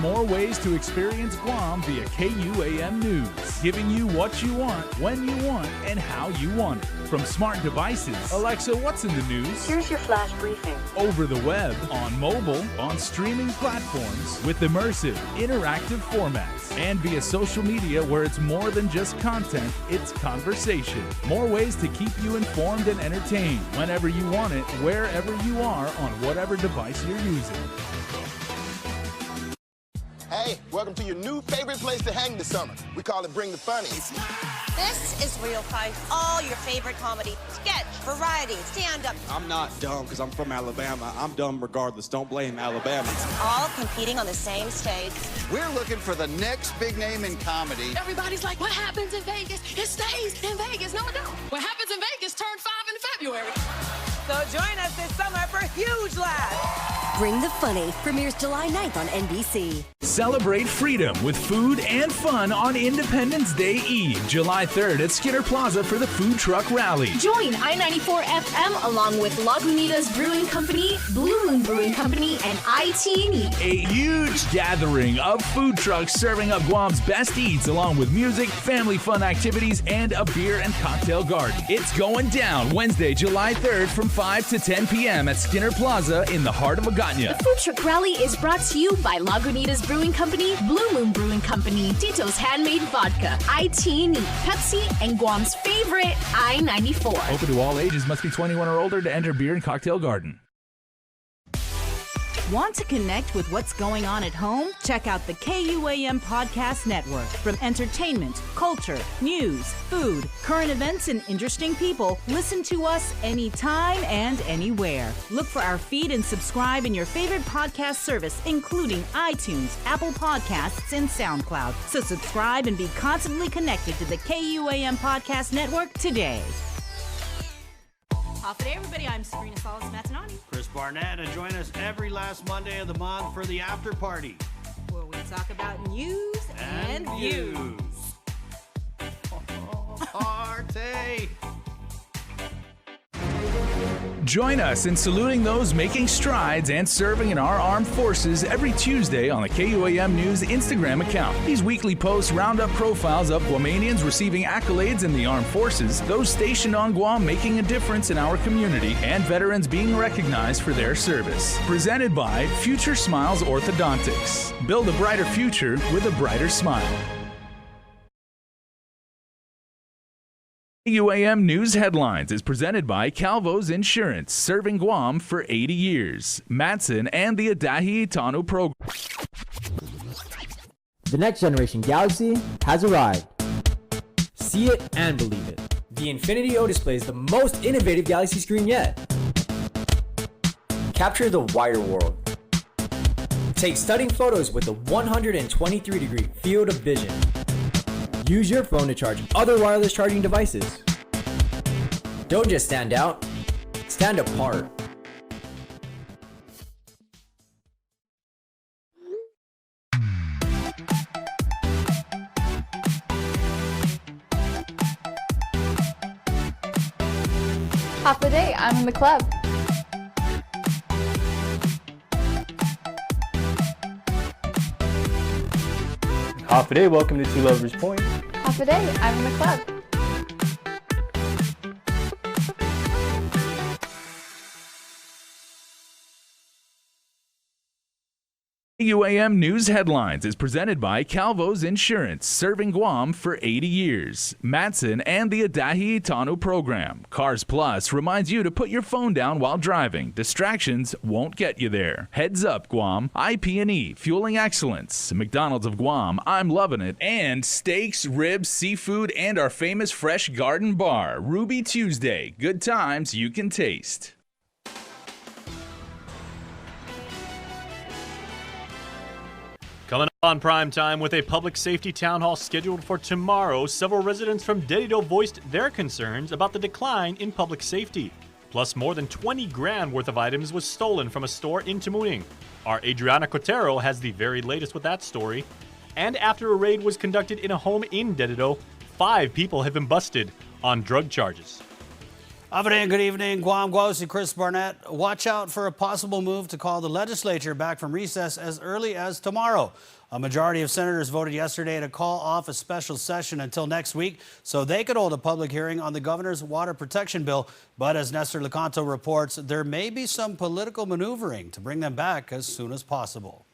More ways to experience Guam via KUAM News, giving you what you want, when you want, and how you want it. From smart devices, Alexa, what's in the news? Here's your flash briefing. Over the web, on mobile, on streaming platforms, with immersive, interactive formats, and via social media where it's more than just content, it's conversation. More ways to keep you informed and entertained whenever you want it, wherever you are, on whatever device you're using. Hey, welcome to your new favorite place to hang this summer. We call it Bring the Funny. This is Real Life. All your favorite comedy, sketch, variety, stand-up. I'm not dumb because I'm from Alabama. I'm dumb regardless. Don't blame Alabama. All competing on the same stage. We're looking for the next big name in comedy. Everybody's like, what happens in Vegas? It stays in Vegas. No, it don't. What happens in Vegas turned 5 in February. So join us this summer for huge laughs. Bring the Funny premieres July 9th on NBC. Celebrate freedom with food and fun on Independence Day Eve, July 3rd at Skinner Plaza for the Food Truck Rally. Join I-94 FM along with Lagunitas Brewing Company, Blue Moon Brewing Company, and ITE. A huge gathering of food trucks serving up Guam's best eats along with music, family fun activities, and a beer and cocktail garden. It's going down Wednesday, July 3rd from 5 to 10 p.m. at Skinner Plaza in the heart of Agana. The Food Truck Rally is brought to you by Lagunitas Brewing Company, Blue Moon Brewing Company, Tito's Handmade Vodka, ITE, Pepsi, and Guam's favorite, I-94. Open to all ages, must be 21 or older to enter beer and cocktail garden. Want to connect with what's going on at home? Check out the KUAM Podcast Network. From entertainment, culture, news, food, current events, and interesting people, listen to us anytime and anywhere. Look for our feed and subscribe in your favorite podcast service, including iTunes, Apple Podcasts, and SoundCloud. So subscribe and be constantly connected to the KUAM Podcast Network today. Off today, everybody. I'm Sabrina Salas-Matanani. Chris Barnett, and join us every last Monday of the month for the after party, where we talk about news and views. Arte. Join us in saluting those making strides and serving in our armed forces every Tuesday on the KUAM News Instagram account. These weekly posts round up profiles of Guamanians receiving accolades in the armed forces, those stationed on Guam making a difference in our community, and veterans being recognized for their service. Presented by Future Smiles Orthodontics. Build a brighter future with a brighter smile. KUAM News Headlines is presented by Calvo's Insurance, serving Guam for 80 years. Matson and the Adahi Itanu program. The next generation Galaxy has arrived. See it and believe it. The Infinity O display is the most innovative Galaxy screen yet. Capture the wider world. Take stunning photos with a 123-degree field of vision. Use your phone to charge other wireless charging devices. Don't just stand out, stand apart. Half the day, I'm in the club. Half a day, welcome to Two Lovers Point. Half a day, I'm in the club. KUAM News Headlines is presented by Calvo's Insurance, serving Guam for 80 years. Matson and the Adahi Itanu program. Cars Plus reminds you to put your phone down while driving. Distractions won't get you there. Heads Up Guam, IP&E, Fueling Excellence, McDonald's of Guam, I'm Loving It, and steaks, ribs, seafood, and our famous Fresh Garden Bar, Ruby Tuesday. Good times you can taste. Coming up on Prime Time with a public safety town hall scheduled for tomorrow, several residents from Dedido voiced their concerns about the decline in public safety. Plus, more than 20 grand worth of items was stolen from a store in Tamuning. Our Adriana Cotero has the very latest with that story. And after a raid was conducted in a home in Dedido, 5 people have been busted on drug charges. Avade, good evening. Guam, Guaosi, Chris Barnett. Watch out for a possible move to call the legislature back from recess as early as tomorrow. A majority of senators voted yesterday to call off a special session until next week so they could hold a public hearing on the governor's water protection bill. But as Nestor Lecanto reports, there may be some political maneuvering to bring them back as soon as possible.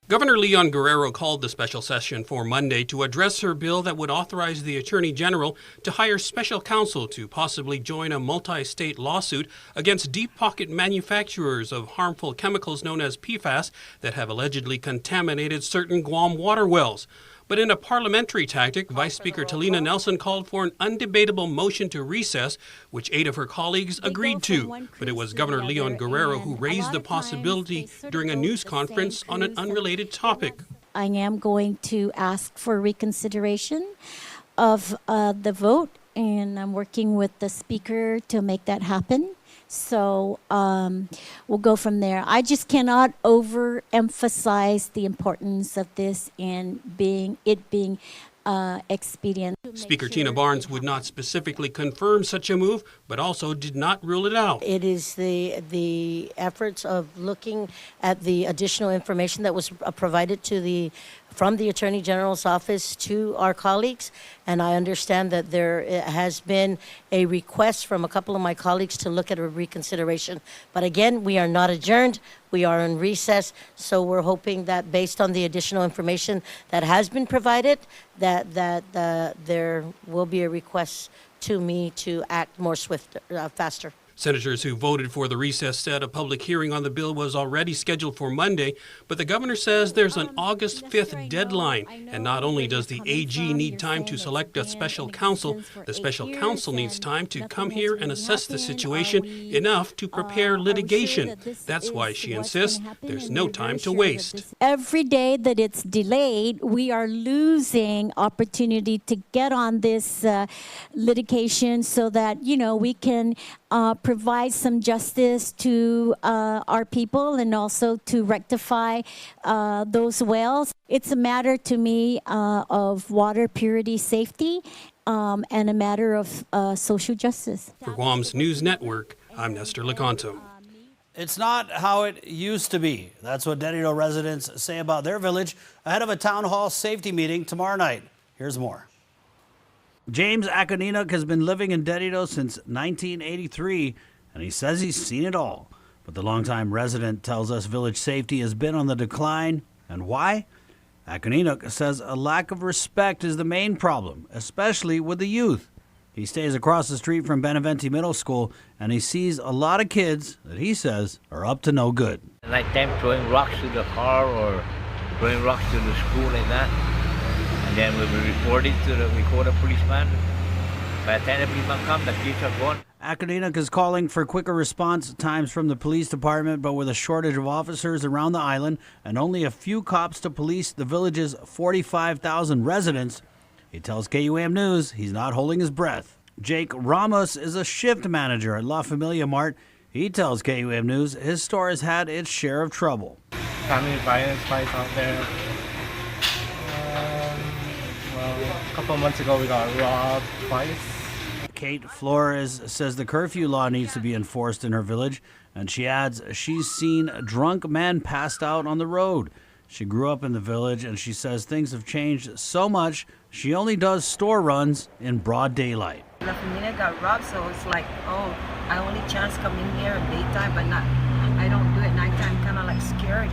Governor Leon Guerrero called the special session for Monday to address her bill that would authorize the Attorney General to hire special counsel to possibly join a multi-state lawsuit against deep-pocket manufacturers of harmful chemicals known as PFAS that have allegedly contaminated certain Guam water wells. But in a parliamentary tactic, Vice Speaker Talina Nelson called for an undebatable motion to recess, which 8 of her colleagues agreed to. But it was Governor Leon Guerrero who raised the possibility during a news conference on an unrelated topic. I am going to ask for reconsideration of the vote, and I'm working with the Speaker to make that happen. So we'll go from there. I just cannot overemphasize the importance of this and being expedient. Speaker Tina Barnes would not specifically confirm such a move, but also did not rule it out. It is the efforts of looking at the additional information that was provided from the Attorney General's office to our colleagues, and I understand that there has been a request from a couple of my colleagues to look at a reconsideration. But again, we are not adjourned. We are in recess, so we're hoping that based on the additional information that has been provided, that there will be a request to me to act more faster. Senators who voted for the recess said a public hearing on the bill was already scheduled for Monday, but the governor says there's an August 5th deadline. And not only does the AG need time to select a special counsel, the special counsel needs time to come here and assess the situation enough to prepare litigation. That's why she insists there's no time to waste. Every day that it's delayed, we are losing opportunity to get on this litigation so that, we can provide some justice to our people and also to rectify those wells. It's a matter to me of water purity, safety, and a matter of social justice. For Guam's News Network, I'm Nestor Lecanto. It's not how it used to be. That's what Dededo residents say about their village ahead of a town hall safety meeting tomorrow night. Here's more. James Akaninuk has been living in Dededo since 1983, and he says he's seen it all. But the longtime resident tells us village safety has been on the decline. And why? Akaninuk says a lack of respect is the main problem, especially with the youth. He stays across the street from Benavente Middle School, and he sees a lot of kids that he says are up to no good. At night time, throwing rocks to the car or throwing rocks to the school like that. And then we will report it to the Dakota policeman. By the time the policeman comes, the kids are gone. Akaninuk is calling for quicker response times from the police department, but with a shortage of officers around the island and only a few cops to police the village's 45,000 residents, he tells KUAM News he's not holding his breath. Jake Ramos is a shift manager at La Familia Mart. He tells KUAM News his store has had its share of trouble. Family violence fights out there. A couple of months ago, we got robbed twice. Kate Flores says the curfew law needs to be enforced in her village, and she adds she's seen drunk men passed out on the road. She grew up in the village, and she says things have changed so much she only does store runs in broad daylight. La Familia got robbed, so it's like, I only chance come in here at daytime, but I don't do it nighttime, kind of like scared,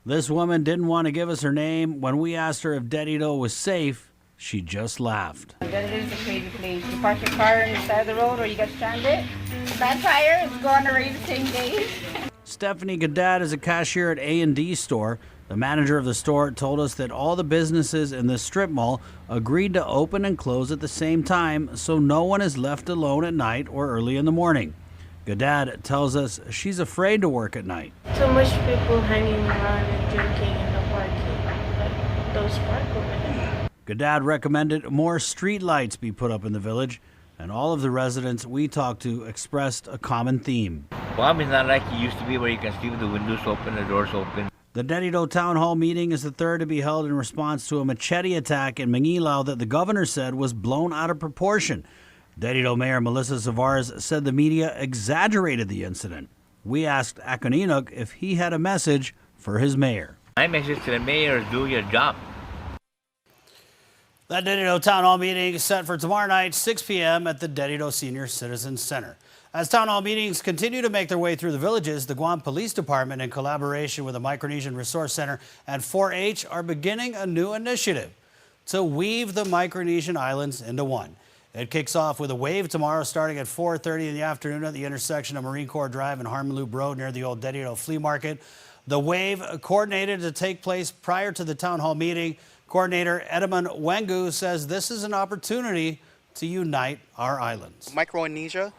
This woman didn't want to give us her name. When we asked her if Dededo was safe, she just laughed. Dededo is a crazy place. You park your car on the side of the road or you get stranded. Bad tires, go on the rain the same day. Stephanie Gaddad is a cashier at A&D store. The manager of the store told us that all the businesses in this strip mall agreed to open and close at the same time, so no one is left alone at night or early in the morning. Gaddad tells us she's afraid to work at night. So much people hanging around and drinking in the parking, like those park over there. Gaddad recommended more street lights be put up in the village, and all of the residents we talked to expressed a common theme. Guam is not like it used to be where you can see with the windows open, the doors open. The Dededo Town Hall meeting is the third to be held in response to a machete attack in Mangilao that the governor said was blown out of proportion. Dededo Mayor Melissa Zavarez said the media exaggerated the incident. We asked Akoninook if he had a message for his mayor. My message to the mayor is do your job. That Dededo Town Hall meeting is set for tomorrow night, 6 p.m. at the Dededo Senior Citizens Center. As town hall meetings continue to make their way through the villages, the Guam Police Department, in collaboration with the Micronesian Resource Center and 4-H, are beginning a new initiative to weave the Micronesian islands into one. It kicks off with a wave tomorrow starting at 4:30 in the afternoon at the intersection of Marine Corps Drive and Harmon Loop Road near the old Dededo Flea Market. The wave, coordinated to take place prior to the town hall meeting. Coordinator Edmund Wengu says this is an opportunity to unite our islands. Micronesia,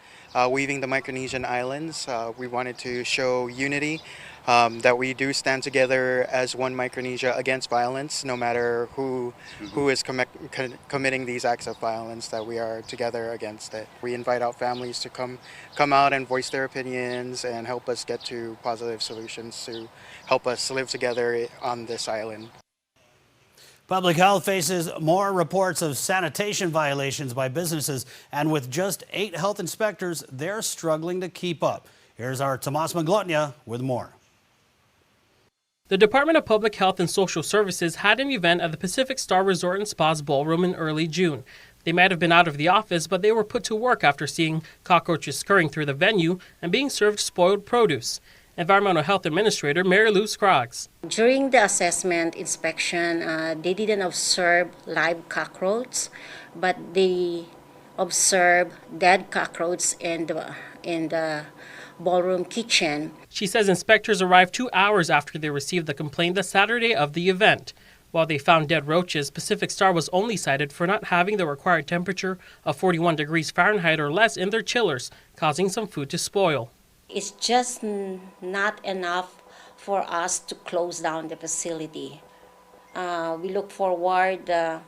weaving the Micronesian islands. We wanted to show unity, that we do stand together as one Micronesia against violence, no matter who is committing these acts of violence, that we are together against it. We invite out families to come out and voice their opinions and help us get to positive solutions to help us live together on this island. Public health faces more reports of sanitation violations by businesses, and with just 8 health inspectors, they're struggling to keep up. Here's our Tomas Maglotnia with more. The Department of Public Health and Social Services had an event at the Pacific Star Resort and Spa's ballroom in early June. They might have been out of the office, but they were put to work after seeing cockroaches scurrying through the venue and being served spoiled produce. Environmental Health Administrator Mary Lou Scroggs. During the assessment inspection, they didn't observe live cockroaches, but they observed dead cockroaches in the ballroom kitchen. She says inspectors arrived 2 hours after they received the complaint the Saturday of the event. While they found dead roaches, Pacific Star was only cited for not having the required temperature of 41 degrees Fahrenheit or less in their chillers, causing some food to spoil. It's just not enough for us to close down the facility. We look forward to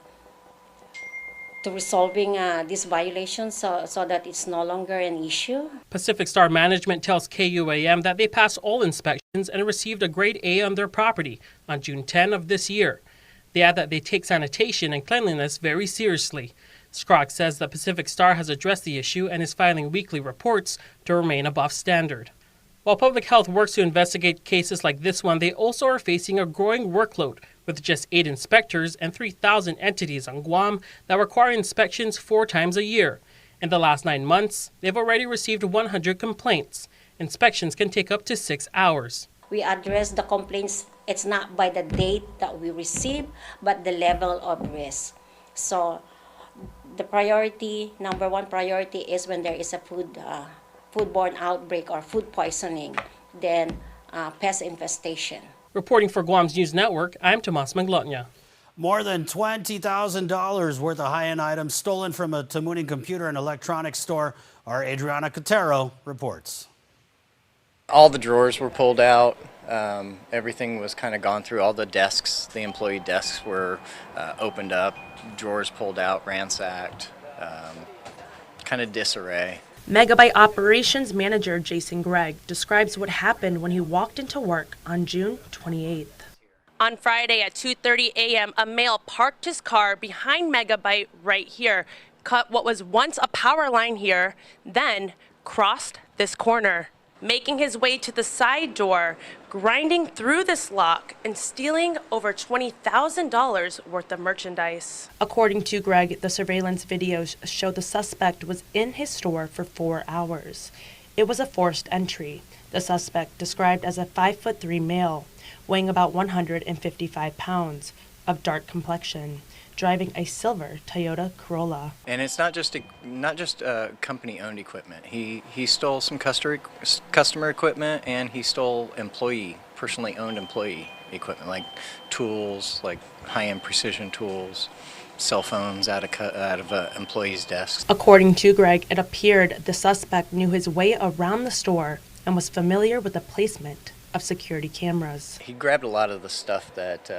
resolving these violations so that it's no longer an issue. Pacific Star Management tells KUAM that they passed all inspections and received a grade A on their property on June 10 of this year. They add that they take sanitation and cleanliness very seriously. Scroggs says that Pacific Star has addressed the issue and is filing weekly reports to remain above standard. While public health works to investigate cases like this one, they also are facing a growing workload with just 8 inspectors and 3,000 entities on Guam that require inspections 4 times a year. In the last 9 months, they've already received 100 complaints. Inspections can take up to 6 hours. We address the complaints, it's not by the date that we receive, but the level of risk. So the number one priority is when there is a foodborne outbreak or food poisoning, then pest infestation. Reporting for Guam's News Network, I'm Tomas Maglotnia. More than $20,000 worth of high-end items stolen from a Tamuning computer and electronics store. Our Adriana Cotero reports. All the drawers were pulled out. Everything was kind of gone through. All the desks, the employee desks were opened up, drawers pulled out, ransacked, kind of disarray. Megabyte Operations Manager Jason Gregg describes what happened when he walked into work on June 28th. On Friday at 2:30 a.m., a male parked his car behind Megabyte right here, cut what was once a power line here, then crossed this corner, making his way to the side door, grinding through this lock and stealing over $20,000 worth of merchandise. According to Greg, the surveillance videos show the suspect was in his store for 4 hours. It was a forced entry. The suspect, described as a 5'3" male, weighing about 155 pounds, of dark complexion, driving a silver Toyota Corolla. And it's not just company-owned equipment. He stole some customer equipment, and he stole personally owned employee equipment, like tools, like high-end precision tools, cell phones out of employees' desks. According to Greg, it appeared the suspect knew his way around the store and was familiar with the placement of security cameras. He grabbed a lot of the stuff that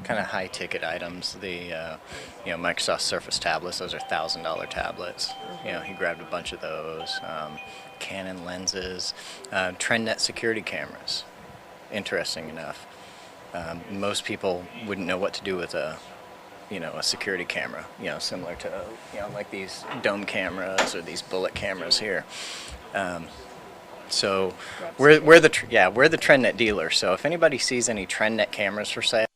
kind of high-ticket items, the Microsoft Surface tablets. Those are $1,000 tablets. He grabbed a bunch of those. Canon lenses, TrendNet security cameras. Interesting enough, most people wouldn't know what to do with a a security camera, similar to, like these dome cameras or these bullet cameras here. So we're the TrendNet dealer. So if anybody sees any TrendNet cameras for sale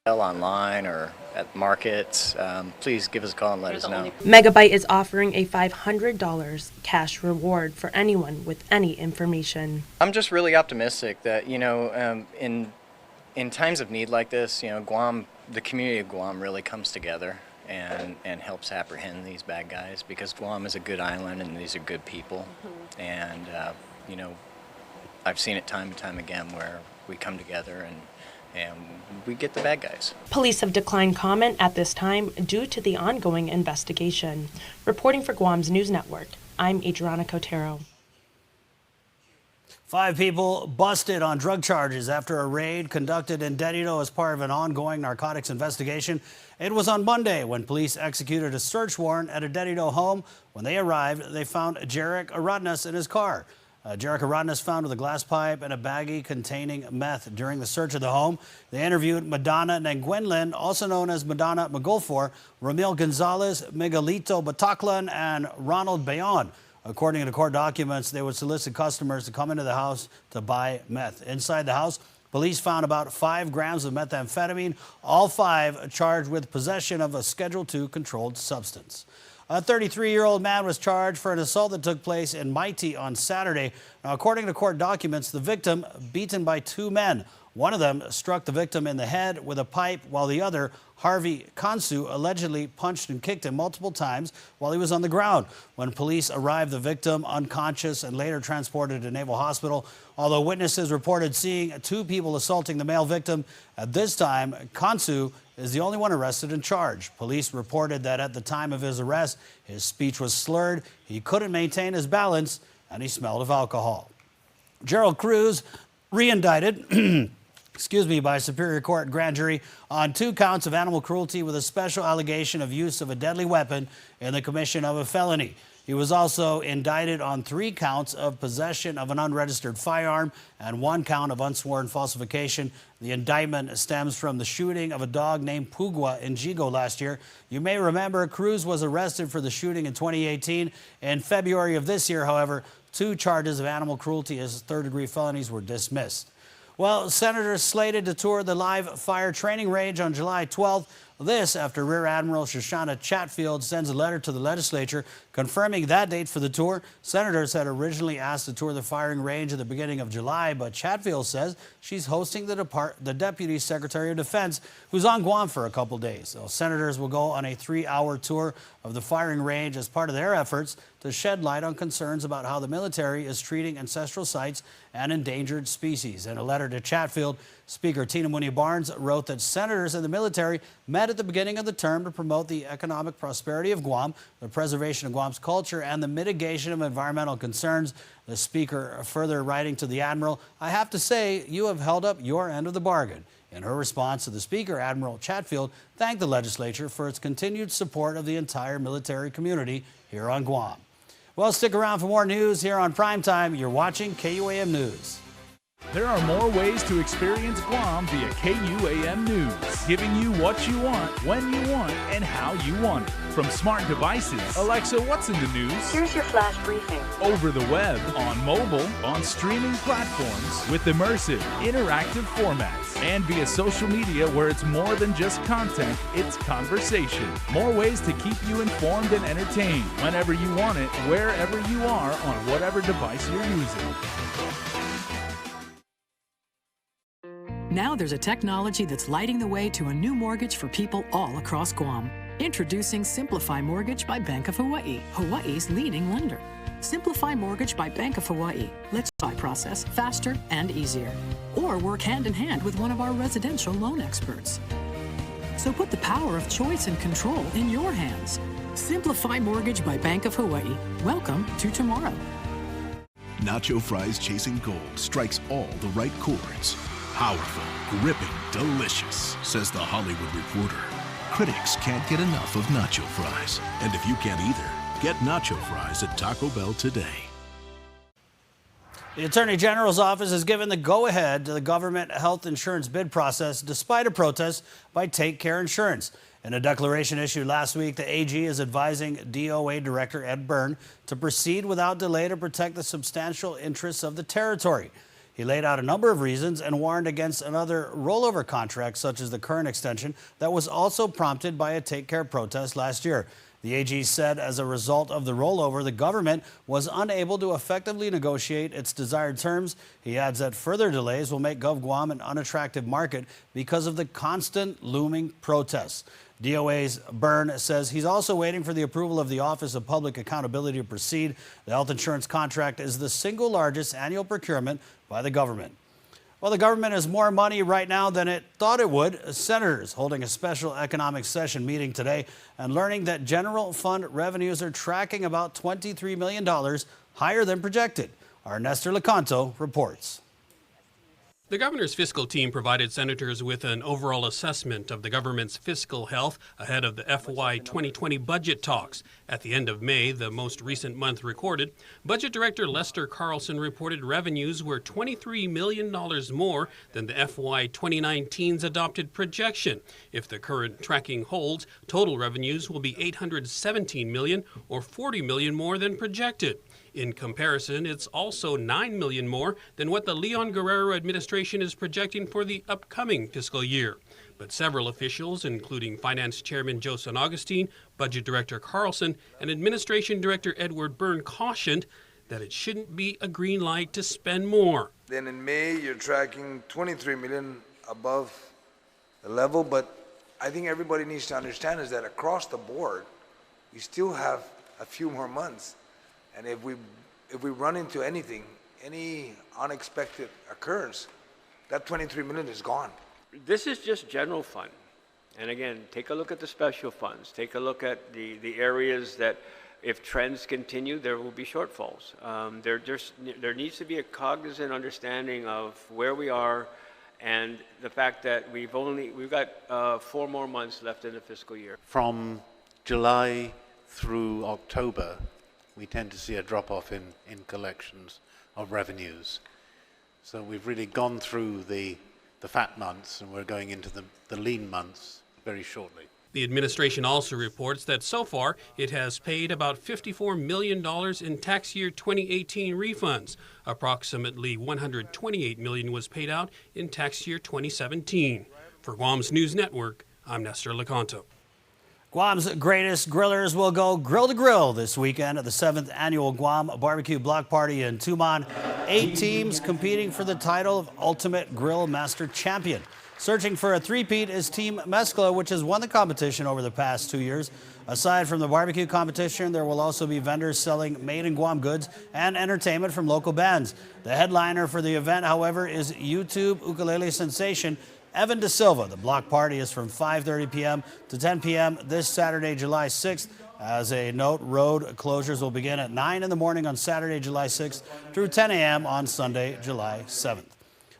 online or at markets, please give us a call and let us know. Megabyte is offering a $500 cash reward for anyone with any information. I'm just really optimistic that, in times of need like this, Guam, the community of Guam really comes together and helps apprehend these bad guys, because Guam is a good island and these are good people. And, I've seen it time and time again where we come together and we get the bad guys. Police have declined comment at this time due to the ongoing investigation. Reporting for Guam's News Network, I'm Adriana Cotero. 5 people busted on drug charges after a raid conducted in Dedido as part of an ongoing narcotics investigation. It was on Monday when police executed a search warrant at a Dedido home. When they arrived, they found Jarek Aradnas in his car. Jarek Aradnas found with a glass pipe and a baggie containing meth during the search of the home. They interviewed Madonna Nguyenlin, also known as Madonna Magulfor, Ramil Gonzalez, Miguelito Bataclan, and Ronald Bayon. According to court documents, they would solicit customers to come into the house to buy meth. Inside the house, police found about 5 grams of methamphetamine, all 5 charged with possession of a Schedule II controlled substance. A 33-year-old man was charged for an assault that took place in Maiti on Saturday. Now, according to court documents, the victim beaten by 2 men. One of them struck the victim in the head with a pipe, while the other, Harvey Kansu, allegedly punched and kicked him multiple times while he was on the ground. When police arrived, the victim, unconscious and later transported to Naval Hospital. Although witnesses reported seeing 2 people assaulting the male victim, at this time, Kansu is the only one arrested and charged. Police reported that at the time of his arrest, his speech was slurred, he couldn't maintain his balance, and he smelled of alcohol. Gerald Cruz, re-indicted by a Superior Court grand jury on 2 counts of animal cruelty with a special allegation of use of a deadly weapon in the commission of a felony. He was also indicted on 3 counts of possession of an unregistered firearm and 1 count of unsworn falsification. The indictment stems from the shooting of a dog named Pugwa in Jigo last year. You may remember Cruz was arrested for the shooting in 2018. In February of this year, however, 2 charges of animal cruelty as third-degree felonies were dismissed. Well, senators slated to tour the live fire training range on July 12th. This after Rear Admiral Shoshana Chatfield sends a letter to the legislature confirming that date for the tour. Senators had originally asked to tour the firing range at the beginning of July, but Chatfield says she's hosting the Deputy Secretary of Defense, who's on Guam for a couple days. So senators will go on a 3-hour tour of the firing range as part of their efforts to shed light on concerns about how the military is treating ancestral sites and endangered species. In a letter to Chatfield, Speaker Tina Mooney Barnes wrote that senators and the military met at the beginning of the term to promote the economic prosperity of Guam, the preservation of Guam's culture, and the mitigation of environmental concerns. The Speaker further writing to the Admiral, "I have to say, you have held up your end of the bargain." In her response to the Speaker, Admiral Chatfield thanked the legislature for its continued support of the entire military community here on Guam. Well, stick around for more news here on Primetime. You're watching KUAM News. There are more ways to experience Guam via KUAM News, giving you what you want, when you want, and how you want it. From smart devices, Alexa, what's in the news? Here's your flash briefing. Over the web, on mobile, on streaming platforms, with immersive, interactive formats, and via social media where it's more than just content, it's conversation. More ways to keep you informed and entertained whenever you want it, wherever you are, on whatever device you're using. Now there's a technology that's lighting the way to a new mortgage for people all across Guam. Introducing Simplify Mortgage by Bank of Hawaii, Hawaii's leading lender. Simplify Mortgage by Bank of Hawaii lets you process faster and easier, or work hand in hand with one of our residential loan experts. So put the power of choice and control in your hands. Simplify Mortgage by Bank of Hawaii. Welcome to tomorrow. Nacho Fries Chasing Gold strikes all the right chords. Powerful, gripping, delicious, says the Hollywood Reporter. Critics can't get enough of nacho fries. And if you can't either, get nacho fries at Taco Bell today. The Attorney General's office has given the go-ahead to the government health insurance bid process despite a protest by Take Care Insurance. In a declaration issued last week, the AG is advising DOA Director Ed Byrne to proceed without delay to protect the substantial interests of the territory. He laid out a number of reasons and warned against another rollover contract, such as the current extension, that was also prompted by a Take Care protest last year. The AG said as a result of the rollover, the government was unable to effectively negotiate its desired terms. He adds that further delays will make GovGuam an unattractive market because of the constant looming protests. DOA's Byrne says he's also waiting for the approval of the Office of Public Accountability to proceed. The health insurance contract is the single largest annual procurement by the government. Well, the government has more money right now than it thought it would. Senators holding a special economic session meeting today and learning that general fund revenues are tracking about $23 million higher than projected. Our Nestor Lecanto reports. The governor's fiscal team provided senators with an overall assessment of the government's fiscal health ahead of the FY 2020 budget talks. At the end of May, the most recent month recorded, Budget Director Lester Carlson reported revenues were $23 million more than the FY 2019's adopted projection. If the current tracking holds, total revenues will be $817 million or $40 million more than projected. In comparison, it's also $9 million more than what the Leon Guerrero administration is projecting for the upcoming fiscal year. But several officials, including Finance Chairman Joe San Augustine, Budget Director Carlson, and Administration Director Edward Byrne cautioned that it shouldn't be a green light to spend more. Then in May, you're tracking 23 million above the level, but I think everybody needs to understand is that across the board, we still have a few more months. And if we run into anything, any unexpected occurrence, that 23 million is gone. This is just general fund. And again, take a look at the special funds. Take a look at the areas that if trends continue, there will be shortfalls. There needs to be a cognizant understanding of where we are and the fact that we've got 4 more months left in the fiscal year. From July through October, we tend to see a drop-off in collections of revenues. So we've really gone through the fat months and we're going into the lean months very shortly. The administration also reports that so far it has paid about $54 million in tax year 2018 refunds. Approximately $128 million was paid out in tax year 2017. For Guam's News Network, I'm Nestor Lecanto. Guam's greatest grillers will go grill to grill this weekend at the 7th Annual Guam Barbecue Block Party in Tumon. 8 teams competing for the title of Ultimate Grill Master Champion. Searching for a three-peat is Team Mezcla, which has won the competition over the past 2 years. Aside from the barbecue competition, there will also be vendors selling made in Guam goods and entertainment from local bands. The headliner for the event, however, is YouTube ukulele sensation Evan De Silva. The block party is from 5:30 p.m. to 10 p.m. this Saturday, July 6th. As a note, road closures will begin at 9 in the morning on Saturday, July 6th through 10 a.m. on Sunday, July 7th.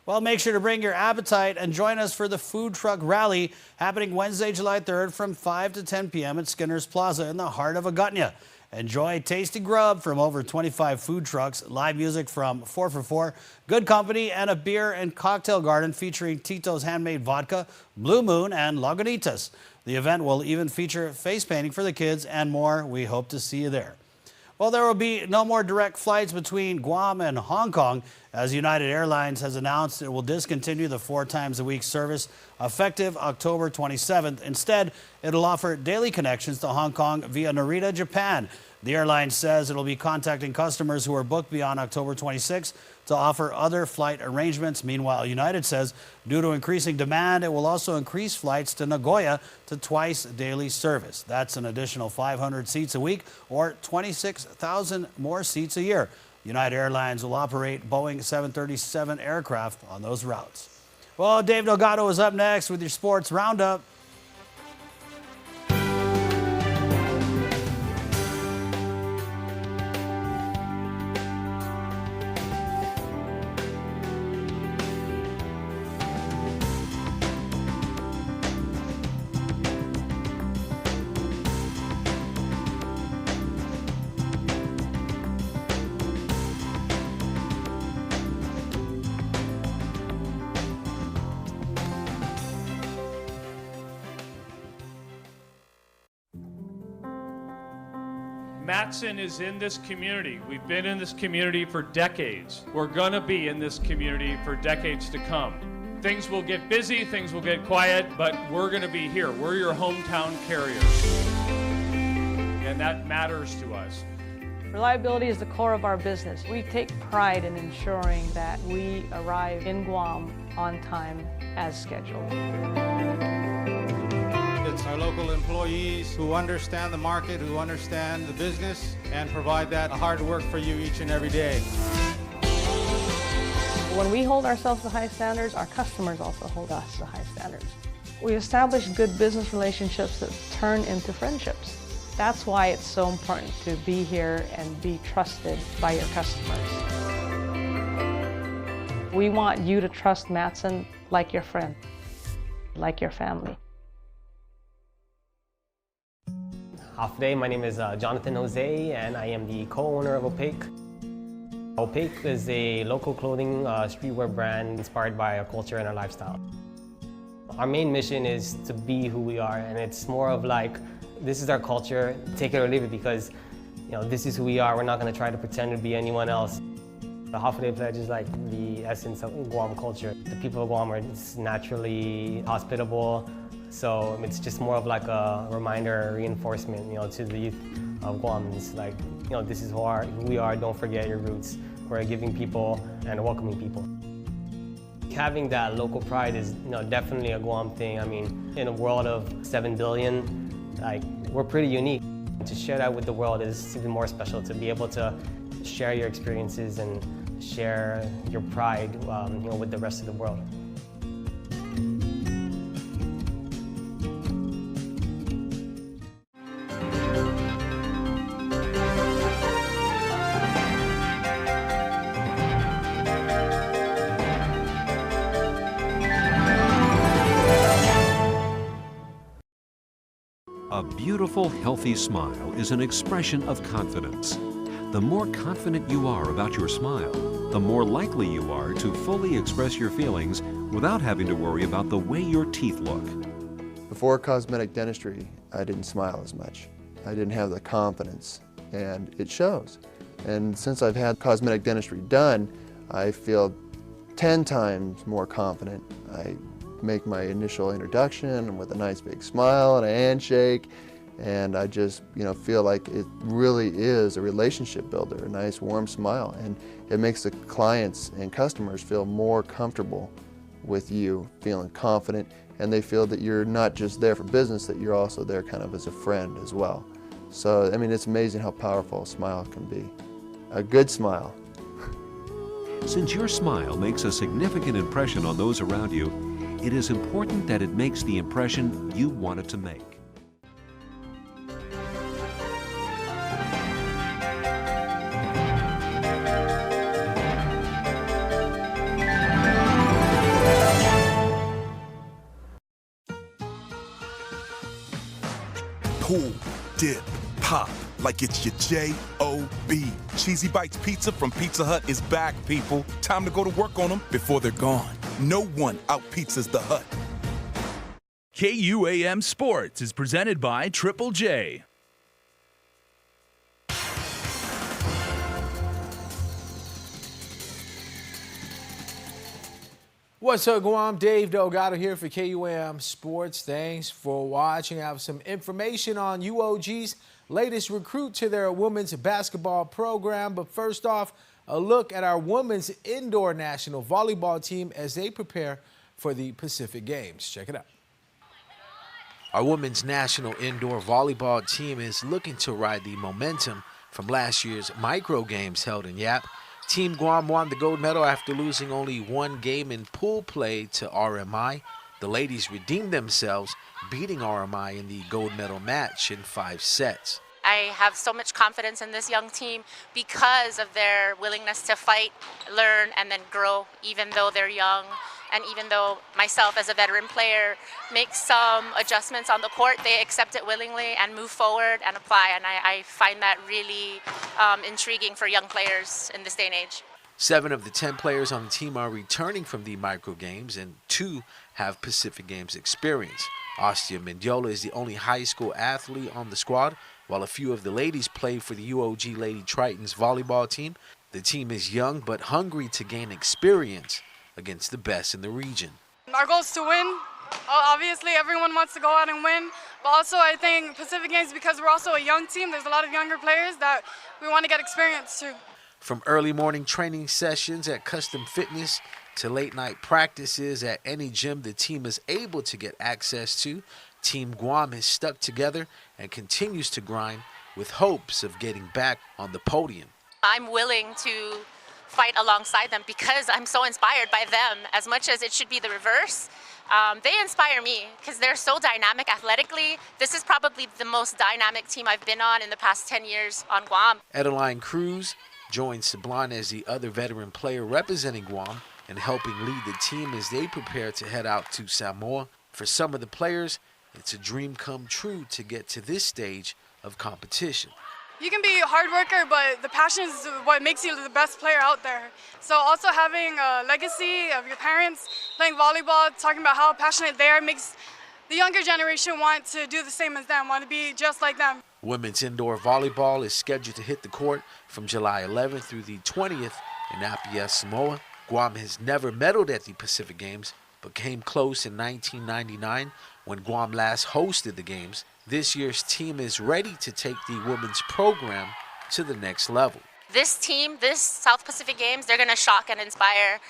Well, make sure to bring your appetite and join us for the Food Truck Rally happening Wednesday, July 3rd from 5 to 10 p.m. at Skinner's Plaza in the heart of Agutnia. Enjoy tasty grub from over 25 food trucks, live music from 4 for 4, good company, and a beer and cocktail garden featuring Tito's Handmade Vodka, Blue Moon, and Lagunitas. The event will even feature face painting for the kids and more. We hope to see you there. Well, there will be no more direct flights between Guam and Hong Kong, as United Airlines has announced it will discontinue the 4 times a week service effective October 27th. Instead, it'll offer daily connections to Hong Kong via Narita, Japan. The airline says it'll be contacting customers who are booked beyond October 26th to offer other flight arrangements. Meanwhile, United says due to increasing demand, it will also increase flights to Nagoya to twice daily service. That's an additional 500 seats a week or 26,000 more seats a year. United Airlines will operate Boeing 737 aircraft on those routes. Well, Dave Delgado is up next with your sports roundup. Matson is in this community. We've been in this community for decades. We're gonna be in this community for decades to come. Things will get busy, things will get quiet, but we're gonna be here. We're your hometown carriers. And that matters to us. Reliability is the core of our business. We take pride in ensuring that we arrive in Guam on time as scheduled. It's our local employees who understand the market, who understand the business, and provide that hard work for you each and every day. When we hold ourselves to high standards, our customers also hold us to high standards. We establish good business relationships that turn into friendships. That's why it's so important to be here and be trusted by your customers. We want you to trust Matson like your friend, like your family. Off day, my name is Jonathan Jose, and I am the co-owner of Opaque. Opaque is a local clothing streetwear brand inspired by our culture and our lifestyle. Our main mission is to be who we are, and it's more of like, this is our culture, take it or leave it, because this is who we are. We're not going to try to pretend to be anyone else. The Hafu Pledge is like the essence of Guam culture. The people of Guam are just naturally hospitable, so it's just more of like a reminder, reinforcement, to the youth of Guam. It's like, this is who we are. Don't forget your roots. We're a giving people and a welcoming people. Having that local pride is, definitely a Guam thing. I mean, in a world of 7 billion, we're pretty unique. To share that with the world is even more special. To be able to share your experiences and share your pride, with the rest of the world. A beautiful, healthy smile is an expression of confidence. The more confident you are about your smile, the more likely you are to fully express your feelings without having to worry about the way your teeth look. Before cosmetic dentistry, I didn't smile as much. I didn't have the confidence, and it shows. And since I've had cosmetic dentistry done, I feel 10 times more confident. I make my initial introduction with a nice big smile and a handshake, and I just feel like it really is a relationship builder, a nice warm smile, and it makes the clients and customers feel more comfortable with you, feeling confident, and they feel that you're not just there for business, that you're also there kind of as a friend as well. So I mean, it's amazing how powerful a smile can be. A good smile. Since your smile makes a significant impression on those around you, it is important that it makes the impression you want it to make. Pull, dip, pop, like it's your J-O-B. Cheesy Bites Pizza from Pizza Hut is back, people. Time to go to work on them before they're gone. No one out-pizzas the Hut. KUAM Sports is presented by Triple J. What's up, Guam? Dave Delgado here for KUAM Sports. Thanks for watching. I have some information on UOG's latest recruit to their women's basketball program. But first off, a look at our women's indoor national volleyball team as they prepare for the Pacific Games. Check it out. Our women's national indoor volleyball team is looking to ride the momentum from last year's micro games held in Yap. Team Guam won the gold medal after losing only one game in pool play to RMI. The ladies redeemed themselves, beating RMI in the gold medal match in 5 sets. I have so much confidence in this young team because of their willingness to fight, learn, and then grow, even though they're young. And even though myself as a veteran player makes some adjustments on the court, they accept it willingly and move forward and apply. And I find that really intriguing for young players in this day and age. 7 of the 10 players on the team are returning from the micro games, and 2 have Pacific Games experience. Ostia Mendiola is the only high school athlete on the squad. While a few of the ladies play for the UOG Lady Tritons volleyball team, the team is young but hungry to gain experience against the best in the region. Our goal is to win. Obviously, everyone wants to go out and win, but also I think Pacific Games, because we're also a young team, there's a lot of younger players that we want to get experience too. From early morning training sessions at Custom Fitness to late night practices at any gym the team is able to get access to, Team Guam has stuck together and continues to grind with hopes of getting back on the podium. I'm willing to fight alongside them because I'm so inspired by them as much as it should be the reverse. They inspire me because they're so dynamic athletically. This is probably the most dynamic team I've been on in the past 10 years on Guam. Adeline Cruz joins Sablan as the other veteran player representing Guam and helping lead the team as they prepare to head out to Samoa. For some of the players, it's a dream come true to get to this stage of competition. You can be a hard worker, but the passion is what makes you the best player out there. So also having a legacy of your parents playing volleyball, talking about how passionate they are, makes the younger generation want to do the same as them, want to be just like them. Women's indoor volleyball is scheduled to hit the court from July 11th through the 20th in Apia, Samoa. Guam has never medaled at the Pacific Games, but came close in 1999 when Guam last hosted the games. This year's team is ready to take the women's program to the next level. This team, this South Pacific Games, they're going to shock and inspire.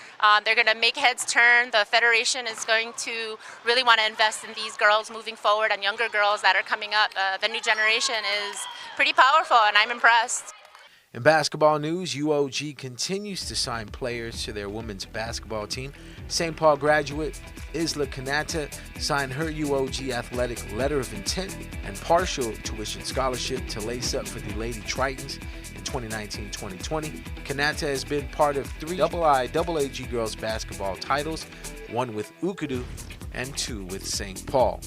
They're going to make heads turn. The Federation is going to really want to invest in these girls moving forward and younger girls that are coming up. The new generation is pretty powerful, and I'm impressed. In basketball news, UOG continues to sign players to their women's basketball team. St. Paul graduate Isla Kanata signed her UOG athletic letter of intent and partial tuition scholarship to lace up for the Lady Tritons in 2019-2020. Kanata has been part of 3 IIAAG girls basketball titles, 1 with Ukadu and 2 with St. Paul.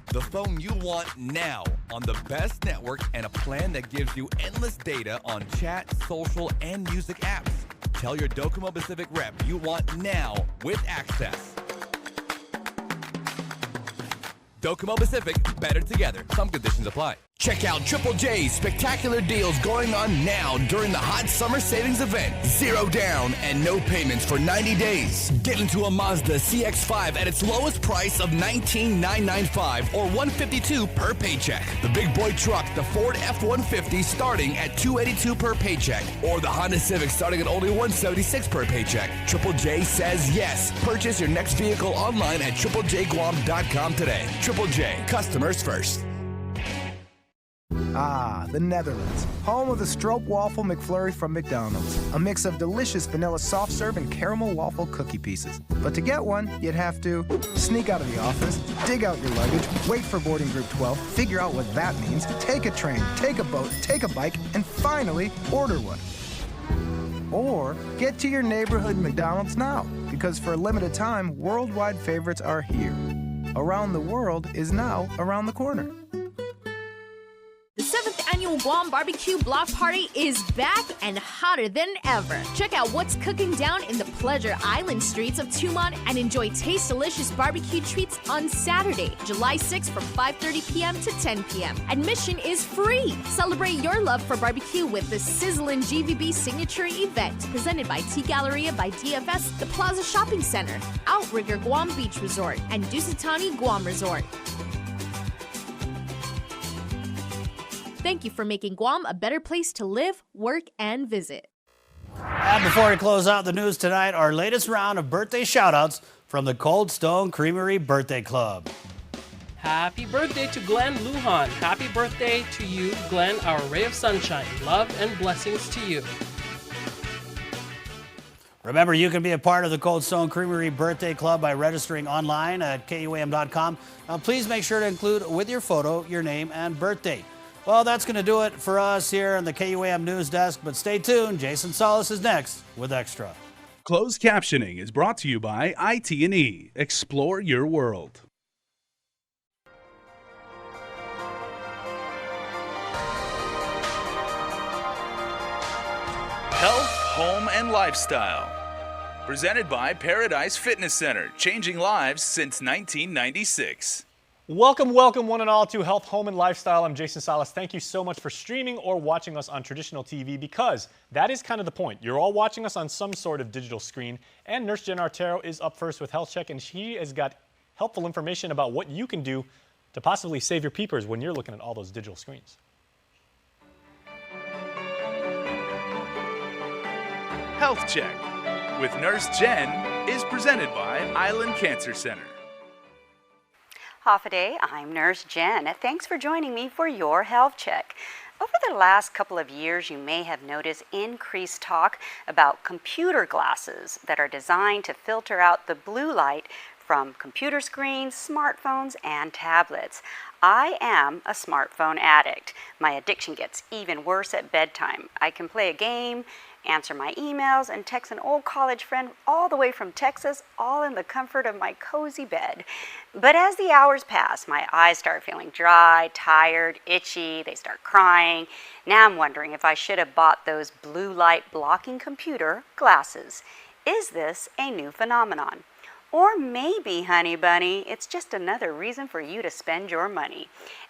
The phone you want now on the best network and a plan that gives you endless data on chat, social, and music apps. Tell your Docomo Pacific rep you want now with access. Docomo Pacific, better together. Some conditions apply. Check out Triple J's spectacular deals going on now during the hot summer savings event. 0 down and no payments for 90 days. Get into a Mazda CX-5 at its lowest price of $19,995 or $152 per paycheck. The big boy truck, the Ford F-150, starting at $282 per paycheck, or the Honda Civic starting at only $176 per paycheck. Triple J says yes. Purchase your next vehicle online at triplejguam.com today. Triple J, customers first. Ah, the Netherlands, home of the Stroop Waffle McFlurry from McDonald's. A mix of delicious vanilla soft serve and caramel waffle cookie pieces. But to get one, you'd have to sneak out of the office, dig out your luggage, wait for boarding group 12, figure out what that means, take a train, take a boat, take a bike, and finally order one. Or get to your neighborhood McDonald's now, because for a limited time, worldwide favorites are here. Around the world is now around the corner. The 7th annual Guam Barbecue Block Party is back and hotter than ever. Check out what's cooking down in the Pleasure Island streets of Tumon and enjoy taste delicious barbecue treats on Saturday, July 6th from 5:30 p.m. to 10 p.m. Admission is free. Celebrate your love for barbecue with the sizzling GVB signature event presented by Tea Galleria by DFS, the Plaza Shopping Center, Outrigger Guam Beach Resort, and Dusitani Guam Resort. Thank you for making Guam a better place to live, work, and visit. And before we close out the news tonight, our latest round of birthday shout-outs from the Cold Stone Creamery Birthday Club. Happy birthday to Glenn Lujan. Happy birthday to you, Glenn, our ray of sunshine. Love and blessings to you. Remember, you can be a part of the Cold Stone Creamery Birthday Club by registering online at KUAM.com. Please make sure to include with your photo your name and birthday. Well, that's going to do it for us here on the KUAM News Desk, but stay tuned. Jason Salas is next with Extra. Closed captioning is brought to you by IT&E. Explore your world. Health, home, and lifestyle. Presented by Paradise Fitness Center, changing lives since 1996. Welcome, one and all, to Health, Home, and Lifestyle. I'm Jason Salas. Thank you so much for streaming or watching us on traditional TV, because that is kind of the point. You're all watching us on some sort of digital screen, and Nurse Jen Artero is up first with Health Check, and she has got helpful information about what you can do to possibly save your peepers when you're looking at all those digital screens. Health Check with Nurse Jen is presented by Island Cancer Center. Hoffaday, I'm Nurse Jen. Thanks for joining me for your health check. Over the last couple of years, you may have noticed increased talk about computer glasses that are designed to filter out the blue light from computer screens, smartphones, and tablets. I am a smartphone addict. My addiction gets even worse at bedtime. I can play a game, answer my emails, and text an old college friend all the way from Texas, all in the comfort of my cozy bed. But as the hours pass, my eyes start feeling dry, tired, itchy, they start crying. Now I'm wondering if I should have bought those blue light blocking computer glasses. Is this a new phenomenon? Or maybe, honey bunny, it's just another reason for you to spend your money.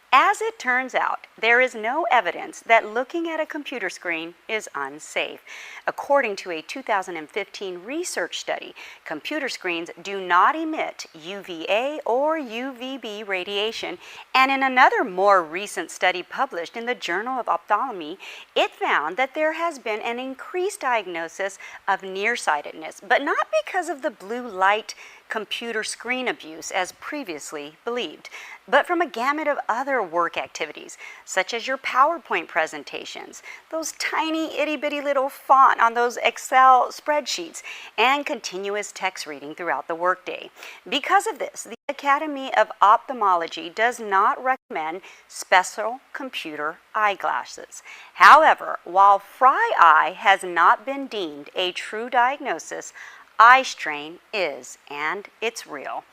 As it turns out, there is no evidence that looking at a computer screen is unsafe. According to a 2015 research study, computer screens do not emit UVA or UVB radiation, and in another more recent study published in the Journal of Ophthalmology, it found that there has been an increased diagnosis of nearsightedness, but not because of the blue light computer screen abuse as previously believed, but from a gamut of other work activities, such as your PowerPoint presentations, those tiny itty-bitty little font on those Excel spreadsheets, and continuous text reading throughout the workday. Because of this, the Academy of Ophthalmology does not recommend special computer eyeglasses. However, while dry eye has not been deemed a true diagnosis, eye strain is, and it's real.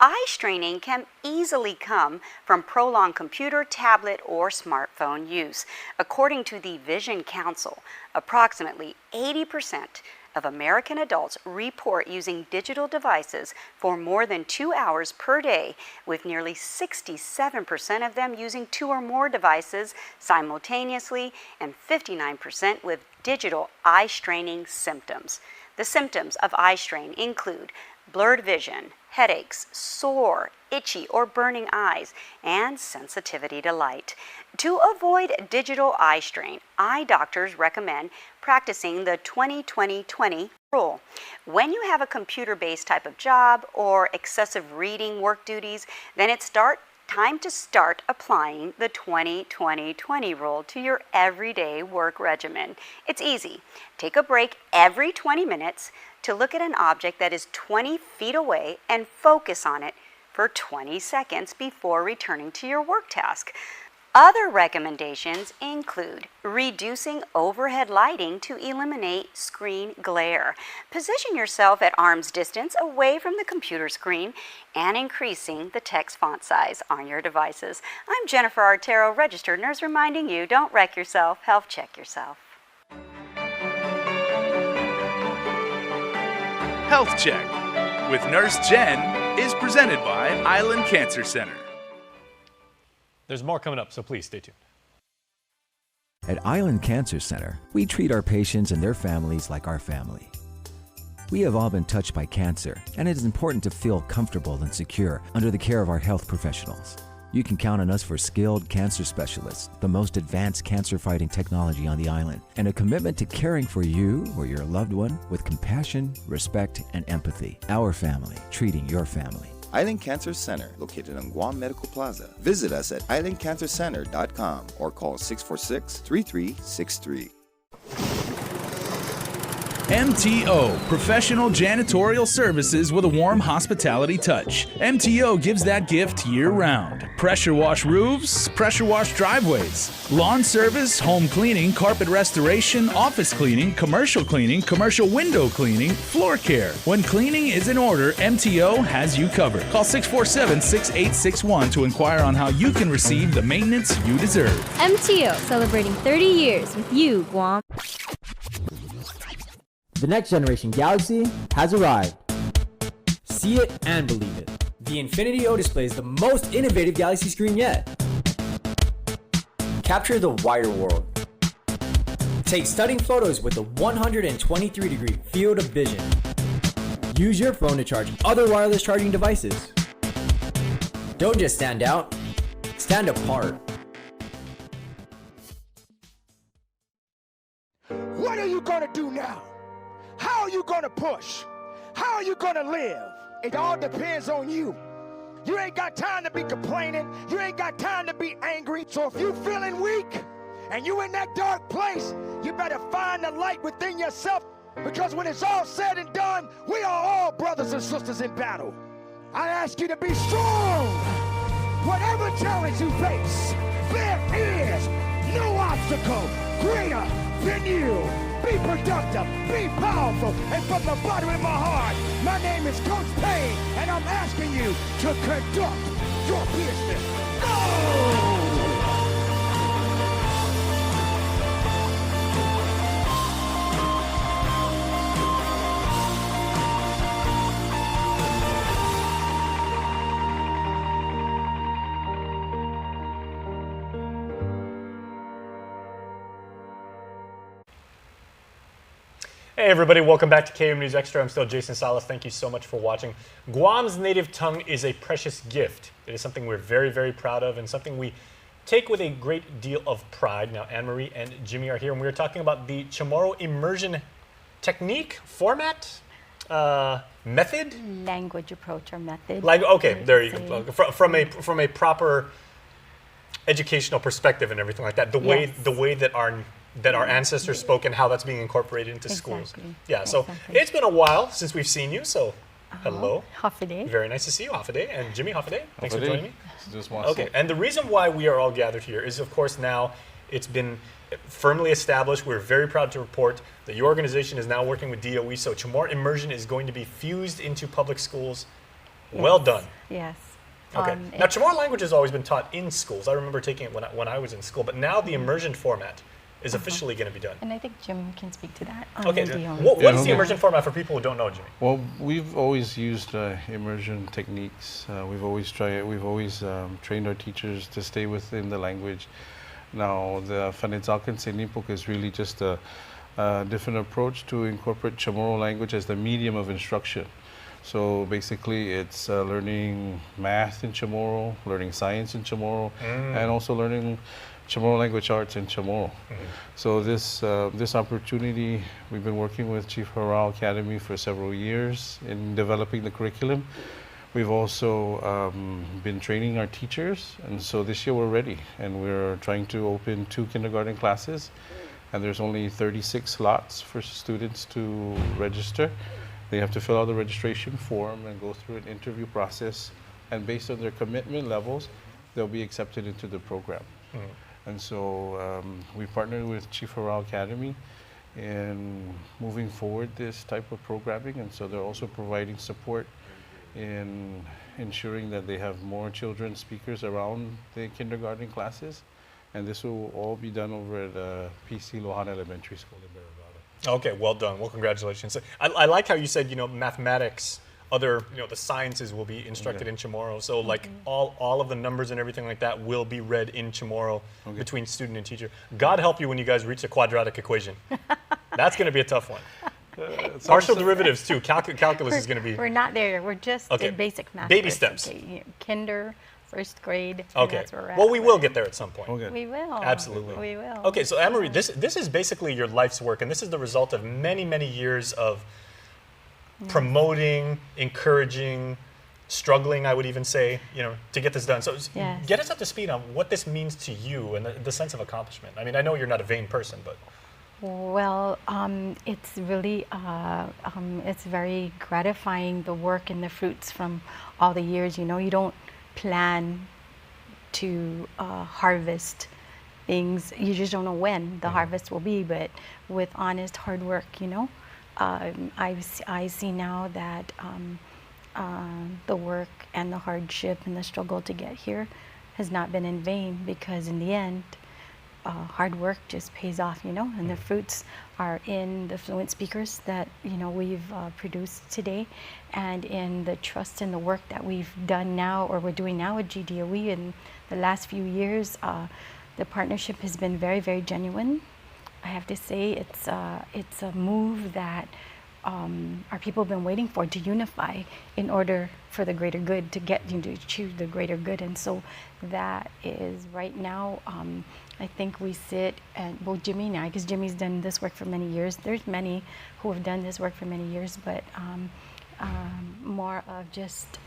Eye straining can easily come from prolonged computer, tablet, or smartphone use. According to the Vision Council, approximately 80% of American adults report using digital devices for more than 2 hours per day, with nearly 67% of them using 2 or more devices simultaneously, and 59% with digital eye straining symptoms. The symptoms of eye strain include blurred vision, headaches, sore, itchy, or burning eyes, and sensitivity to light. To avoid digital eye strain, eye doctors recommend practicing the 20-20-20 rule. When you have a computer-based type of job or excessive reading work duties, then it's time to start applying the 20-20-20 rule to your everyday work regimen. It's easy. Take a break every 20 minutes to look at an object that is 20 feet away and focus on it for 20 seconds before returning to your work task. Other recommendations include reducing overhead lighting to eliminate screen glare, position yourself at arm's distance away from the computer screen, and increasing the text font size on your devices. I'm Jennifer Artero, registered nurse, reminding you, don't wreck yourself, health check yourself. Health Check with Nurse Jen is presented by Island Cancer Center. There's more coming up, so please stay tuned. At Island Cancer Center, we treat our patients and their families like our family. We have all been touched by cancer, and it is important to feel comfortable and secure under the care of our health professionals. You can count on us for skilled cancer specialists, the most advanced cancer-fighting technology on the island, and a commitment to caring for you or your loved one with compassion, respect, and empathy. Our family, treating your family. Island Cancer Center, located on Guam Medical Plaza. Visit us at islandcancercenter.com or call 646-3363. MTO, professional janitorial services with a warm hospitality touch. MTO gives that gift year-round. Pressure wash roofs, pressure wash driveways, lawn service, home cleaning, carpet restoration, office cleaning, commercial window cleaning, floor care. When cleaning is in order, MTO has you covered. Call 647-6861 to inquire on how you can receive the maintenance you deserve. MTO, celebrating 30 years with you, Guam. The next generation Galaxy has arrived. See it and believe it. The Infinity O display is the most innovative Galaxy screen yet. Capture the wider world. Take stunning photos with a 123-degree field of vision. Use your phone to charge other wireless charging devices. Don't just stand out, stand apart. What are you gonna do now? How are you gonna push? How are you gonna live? It all depends on you. You ain't got time to be complaining. You ain't got time to be angry. So if you feeling weak and you in that dark place, you better find the light within yourself, because when it's all said and done, we are all brothers and sisters in battle. I ask you to be strong. Whatever challenge you face, there is no obstacle greater than you. Be productive, be powerful, and from the bottom of my heart, my name is Coach Payne, and I'm asking you to conduct your business. Go! Hey everybody, welcome back to KUAM News Extra. I'm still Jason Salas. Thank you so much for watching. Guam's native tongue is a precious gift. It is something we're very, very proud of and something we take with a great deal of pride. Now, Anne-Marie and Jimmy are here, and we're talking about the Chamorro immersion technique, format, method? Language approach or method. Okay, there you go. From a proper educational perspective and everything like that, the way that our ancestors spoke and how that's being incorporated into schools. Yeah, so it's been a while since we've seen you, so hello. Hafide. Very nice to see you, Hafide. And Jimmy, Hafide, thanks for joining me. Just okay, and the reason why we are all gathered here is, of course, now it's been firmly established. We're very proud to report that your organization is now working with DOE, so Chamorro immersion is going to be fused into public schools. Yes. Well done. Yes. Okay. Now, Chamorro language has always been taught in schools. I remember taking it when I was in school, but now the immersion format is officially going to be done. And I think Jim can speak to that. Okay. What is the immersion format for people who don't know, Jimmy? Well, we've always used immersion techniques. We've always trained our teachers to stay within the language. Now, the Fanizalkan Senipuk is really just a different approach to incorporate Chamorro language as the medium of instruction. So basically, it's learning math in Chamorro, learning science in Chamorro, and also learning Chamorro language arts in Chamorro. So this opportunity, we've been working with Chief Haral Academy for several years in developing the curriculum. We've also been training our teachers, and so this year we're ready, and we're trying to open 2 kindergarten classes, and there's only 36 slots for students to register. They have to fill out the registration form and go through an interview process, and based on their commitment levels, they'll be accepted into the program. And so we partnered with Chief Haral Academy in moving forward this type of programming, and so they're also providing support in ensuring that they have more children speakers around the kindergarten classes, and this will all be done over at PC Lohan Elementary School in Barabada. Okay, well done. Well, congratulations. I like how you said, mathematics, the sciences will be instructed in Chamorro. So like all of the numbers and everything like that will be read in Chamorro between student and teacher. God help you when you guys reach a quadratic equation. That's going to be a tough one. Partial derivatives too. Calculus is going to be. We're not there. We're just in basic math. Baby steps. Kinder, first grade. Okay. That's where we're at. Well, we will get there at some point. We will. Absolutely. We will. Okay, so Anne-Marie, this is basically your life's work, and this is the result of many, many years of promoting, encouraging, struggling, I would even say, to get this done. So get us up to speed on what this means to you and the sense of accomplishment. I mean, I know you're not a vain person, but. Well, it's really, it's very gratifying, the work and the fruits from all the years. You know, you don't plan to harvest things. You just don't know when the harvest will be, but with honest hard work, you know, I see now that the work and the hardship and the struggle to get here has not been in vain, because in the end, hard work just pays off, you know, and the fruits are in the fluent speakers that, you know, we've produced today, and in the trust and the work that we've done now, or we're doing now at GDOE in the last few years. The partnership has been very, very genuine. I have to say it's a move that our people have been waiting for, to unify in order for the greater good, to get you to achieve the greater good. And so that is right now, I think we sit, and well, Jimmy and I, because Jimmy's done this work for many years. There's many who have done this work for many years, but more of just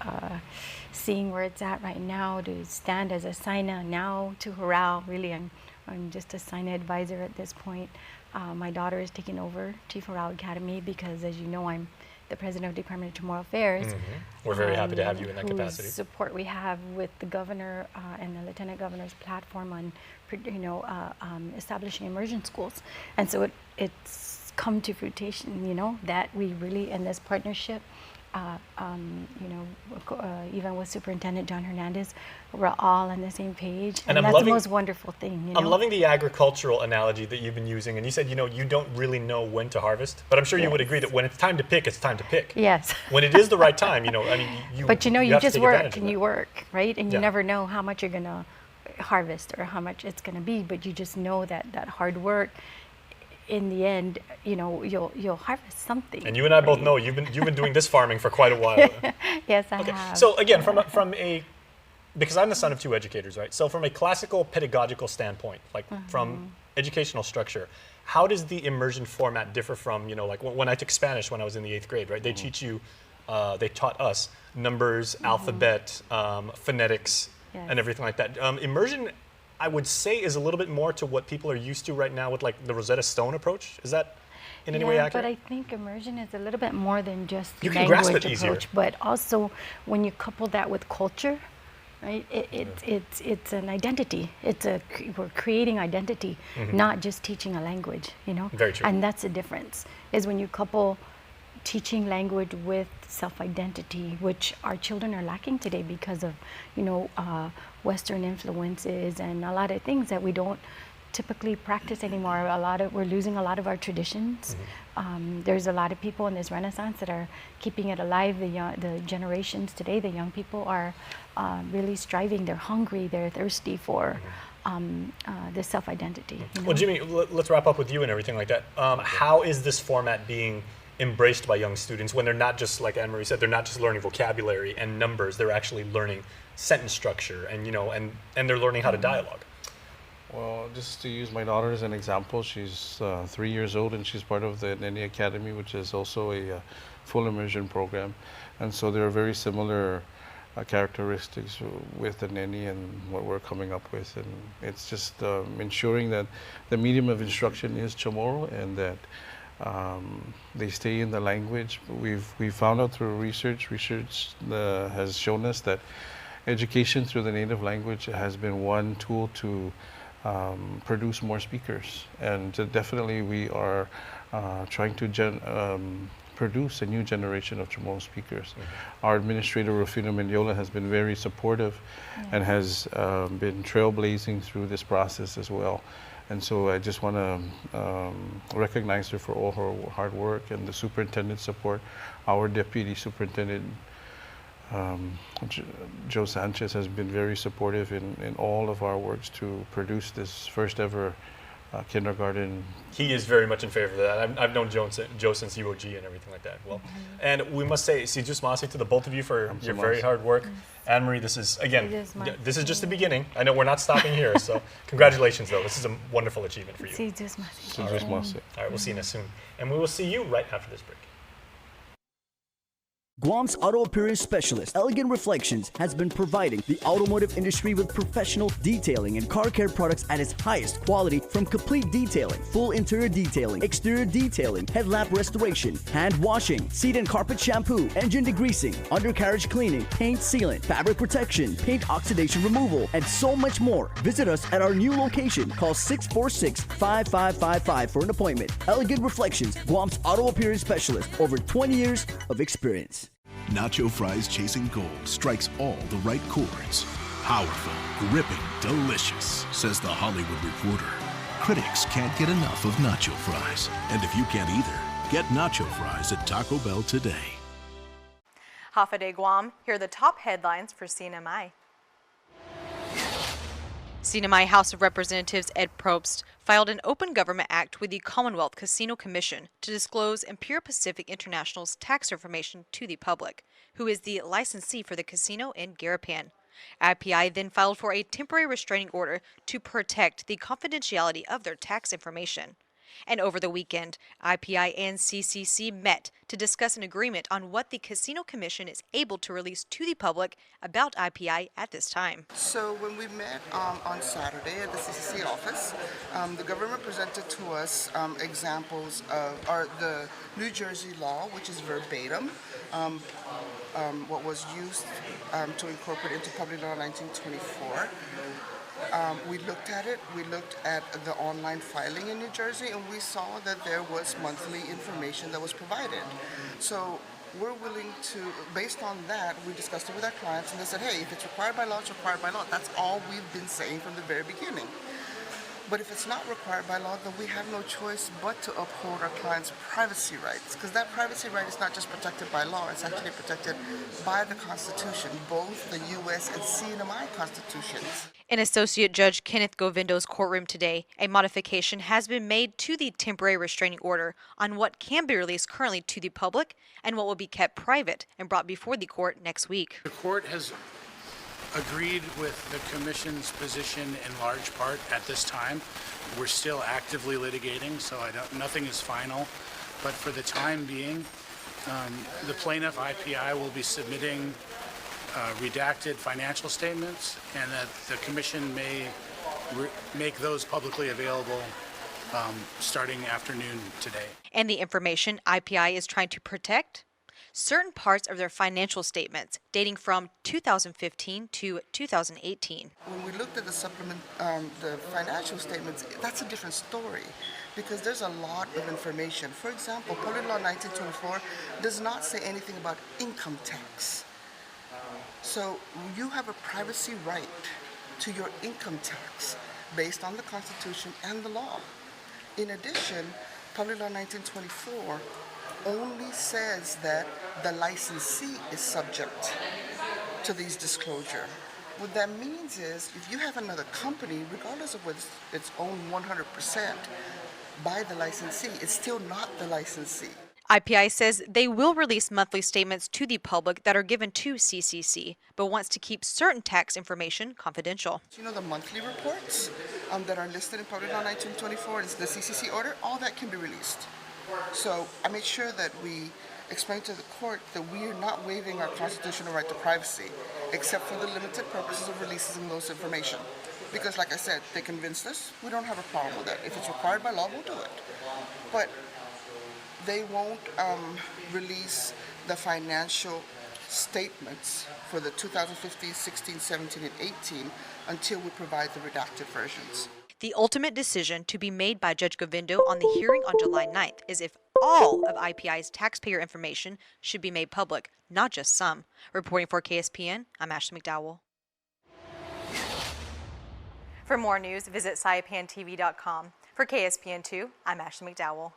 seeing where it's at right now, to stand as a SINA now to Hural. Really, I'm just a SINA advisor at this point. My daughter is taking over Chief Hural Academy because, as you know, I'm the president of the Department of Internal Affairs. We're very happy to have you in that capacity. Whose support we have with the governor and the lieutenant governor's platform on, you know, establishing immersion schools, and so it's come to fruition. You know, that we really, in this partnership, you know, even with Superintendent John Hernandez, we're all on the same page, and that's the most wonderful thing. You know? I'm loving the agricultural analogy that you've been using, and you said, you know, you don't really know when to harvest, but I'm sure you would agree that when it's time to pick, it's time to pick. Yes. When it is the right time, you know, I mean, but you know, you have to just take work advantage of and that. you work, right? And you Yeah. never know how much you're gonna harvest or how much it's gonna be, but you just know that that hard work, in the end, you know, you'll harvest something. And you and I both know you've been doing this farming for quite a while. Yes, I have. So again, from a because I'm the son of two educators, right? So from a classical pedagogical standpoint, like from educational structure, how does the immersion format differ from, you know, like when I took Spanish when I was in the 8th grade, right? They teach you, they taught us numbers, alphabet, phonetics, and everything like that. Immersion, I would say, is a little bit more to what people are used to right now with like the Rosetta Stone approach. Is that in any way accurate? But I think immersion is a little bit more than just You can grasp language it easier. approach, but also when you couple that with culture, right? It's an identity. We're creating identity, not just teaching a language. You know, Very true. And that's the difference. Is when you couple teaching language with self-identity, which our children are lacking today because of, you know, Western influences and a lot of things that we don't typically practice anymore. We're losing a lot of our traditions. There's a lot of people in this Renaissance that are keeping it alive. The generations today, the young people are really striving. They're hungry. They're thirsty for the self-identity. You know? Well, Jimmy, let's wrap up with you and everything like that. How is this format being embraced by young students when they're not just, like Anne-Marie said, they're not just learning vocabulary and numbers, they're actually learning sentence structure and, you know, and they're learning how to dialogue? Well, just to use my daughter as an example, she's 3 years old and she's part of the NNE Academy, which is also a full immersion program. And so there are very similar characteristics with the NNE and what we're coming up with. And it's just ensuring that the medium of instruction is Chamorro and that they stay in the language. We've found out through research has shown us that education through the native language has been one tool to produce more speakers, and definitely we are trying to produce a new generation of Chamorro speakers. Our administrator Rufino Mendiola has been very supportive and has been trailblazing through this process as well. And so I just want to recognize her for all her hard work and the superintendent's support. Our deputy superintendent, Joe Sanchez, has been very supportive in all of our works to produce this first ever kindergarten. He is very much in favor of that. I've known Joe since UOG and everything like that. Well, and we must say, Sijus Masi to the both of you for your very hard work. Anne-Marie, this is, again, this is just the beginning. I know we're not stopping here, so congratulations, though. This is a wonderful achievement for you. Sijus Masi. Sijus Masi. All right, we'll see you soon. And we will see you right after this break. Guam's auto appearance specialist, Elegant Reflections, has been providing the automotive industry with professional detailing and car care products at its highest quality, from complete detailing, full interior detailing, exterior detailing, headlamp restoration, hand washing, seat and carpet shampoo, engine degreasing, undercarriage cleaning, paint sealant, fabric protection, paint oxidation removal, and so much more. Visit us at our new location. Call 646-5555 for an appointment. Elegant Reflections, Guam's auto appearance specialist, over 20 years of experience. Nacho Fries Chasing Gold strikes all the right chords. Powerful, gripping, delicious, says the Hollywood Reporter. Critics can't get enough of Nacho Fries. And if you can't either, get Nacho Fries at Taco Bell today. Half a day Guam, here are the top headlines for CNMI. CNMI House of Representatives Ed Probst filed an Open Government Act with the Commonwealth Casino Commission to disclose Imperial Pacific International's tax information to the public, who is the licensee for the casino in Garapan. IPI then filed for a temporary restraining order to protect the confidentiality of their tax information. And over the weekend, IPI and CCC met to discuss an agreement on what the Casino Commission is able to release to the public about IPI at this time. So when we met on Saturday at the CCC office, the government presented to us examples of the New Jersey law, which is verbatim, what was used to incorporate into Public Law 1924. We looked at it, we looked at the online filing in New Jersey, and we saw that there was monthly information that was provided. So we're willing to, based on that, we discussed it with our clients, and they said, hey, if it's required by law, it's required by law. That's all we've been saying from the very beginning. But if it's not required by law, then we have no choice but to uphold our clients' privacy rights, because that privacy right is not just protected by law, it's actually protected by the Constitution, both the U.S. and CNMI constitutions. In Associate Judge Kenneth Govindo's courtroom today, a modification has been made to the temporary restraining order on what can be released currently to the public and what will be kept private and brought before the court next week. The court has agreed with the Commission's position in large part at this time. We're still actively litigating, so nothing is final. But for the time being, the plaintiff, IPI, will be submitting redacted financial statements, and that the Commission may make those publicly available starting afternoon today. And the information IPI is trying to protect? Certain parts of their financial statements dating from 2015 to 2018. When we looked at the supplement, the financial statements, that's a different story because there's a lot of information. For example, Public Law 1924 does not say anything about income tax. So you have a privacy right to your income tax based on the Constitution and the law. In addition, Public Law 1924 only says that the licensee is subject to these disclosure. What that means is if you have another company, regardless of whether it's owned 100% by the licensee, it's still not the licensee. IPI says they will release monthly statements to the public that are given to CCC, but wants to keep certain tax information confidential. You know the monthly reports that are listed in Public Law 1924, it's the CCC order, all that can be released. So I made sure that we explained to the court that we are not waiving our constitutional right to privacy, except for the limited purposes of releasing those information. Because like I said, they convinced us, we don't have a problem with that. If it's required by law, we'll do it. But they won't release the financial statements for the 2015, 16, 17, and 18 until we provide the redacted versions. The ultimate decision to be made by Judge Govindo on the hearing on July 9th is if all of IPI's taxpayer information should be made public, not just some. Reporting for KSPN, I'm Ashley McDowell. For more news, visit SaipanTV.com. For KSPN2, I'm Ashley McDowell.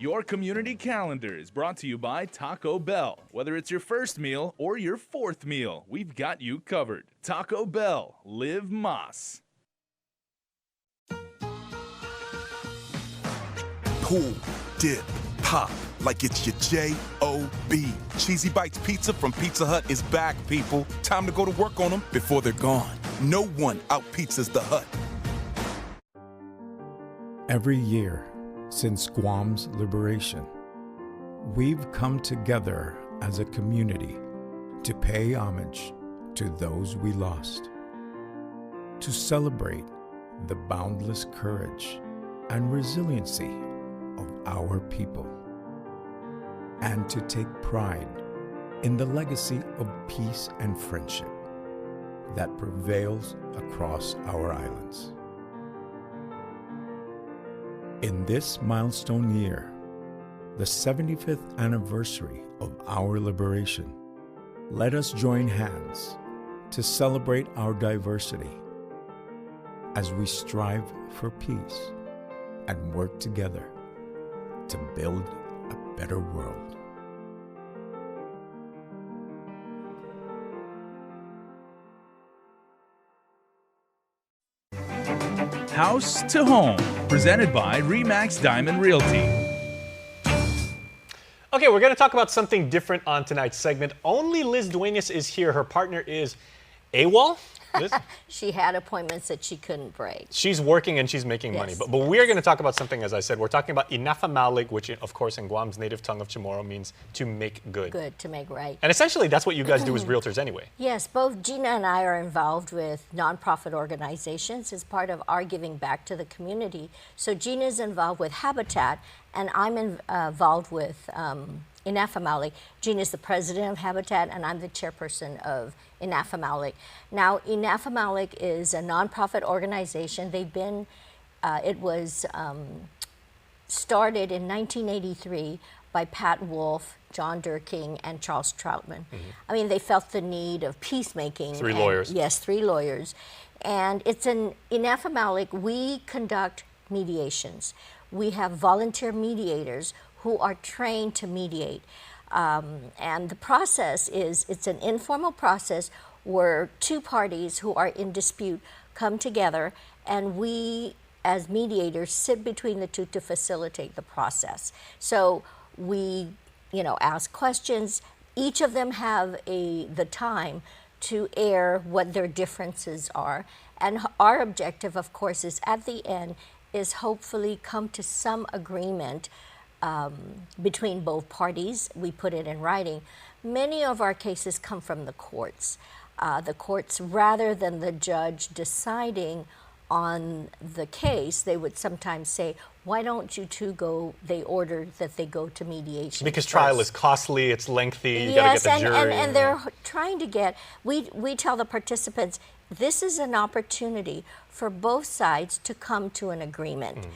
Your community calendar is brought to you by Taco Bell. Whether it's your first meal or your fourth meal, we've got you covered. Taco Bell, live Moss. Pull, dip, pop, like it's your J-O-B. Cheesy Bites Pizza from Pizza Hut is back, people. Time to go to work on them before they're gone. No one out-pizzas the Hut. Every year since Guam's liberation, we've come together as a community to pay homage to those we lost, to celebrate the boundless courage and resiliency of our people, and to take pride in the legacy of peace and friendship that prevails across our islands. In this milestone year, the 75th anniversary of our liberation, let us join hands to celebrate our diversity as we strive for peace and work together to build a better world. House to Home, presented by RE/MAX Diamond Realty. Okay, we're going to talk about something different on tonight's segment. Only Liz Duenas is here. Her partner is AWOL. Liz? She had appointments that she couldn't break. She's working and she's making money. But we're going to talk about something, as I said. We're talking about inafamalig, which, of course, in Guam's native tongue of Chamorro means to make good. Good, to make right. And essentially, that's what you guys do as realtors anyway. Yes, both Gina and I are involved with nonprofit organizations as part of our giving back to the community. So Gina's involved with Habitat, and I'm involved with inafamalig. Gina's the president of Habitat, and I'm the chairperson of inafamalig. Now, inafamalig is a nonprofit organization. They've been, it was started in 1983 by Pat Wolf, John Durking, and Charles Troutman. I mean, they felt the need of peacemaking. Three lawyers. Yes, 3 lawyers. And it's in inafamalig, we conduct mediations. We have volunteer mediators who are trained to mediate. And the process is, it's an informal process where 2 parties who are in dispute come together, and we, as mediators, sit between the 2 to facilitate the process. So we, ask questions. Each of them have the time to air what their differences are. And our objective, of course, is at the end, is hopefully come to some agreement between both parties. We put it in writing. Many of our cases come from the courts. The courts, rather than the judge deciding on the case, they would sometimes say, why don't you 2 go, they order that they go to mediation. Because first. trial is costly, it's lengthy, you yes, got to get the jury. And they're trying to get, we tell the participants, this is an opportunity for both sides to come to an agreement,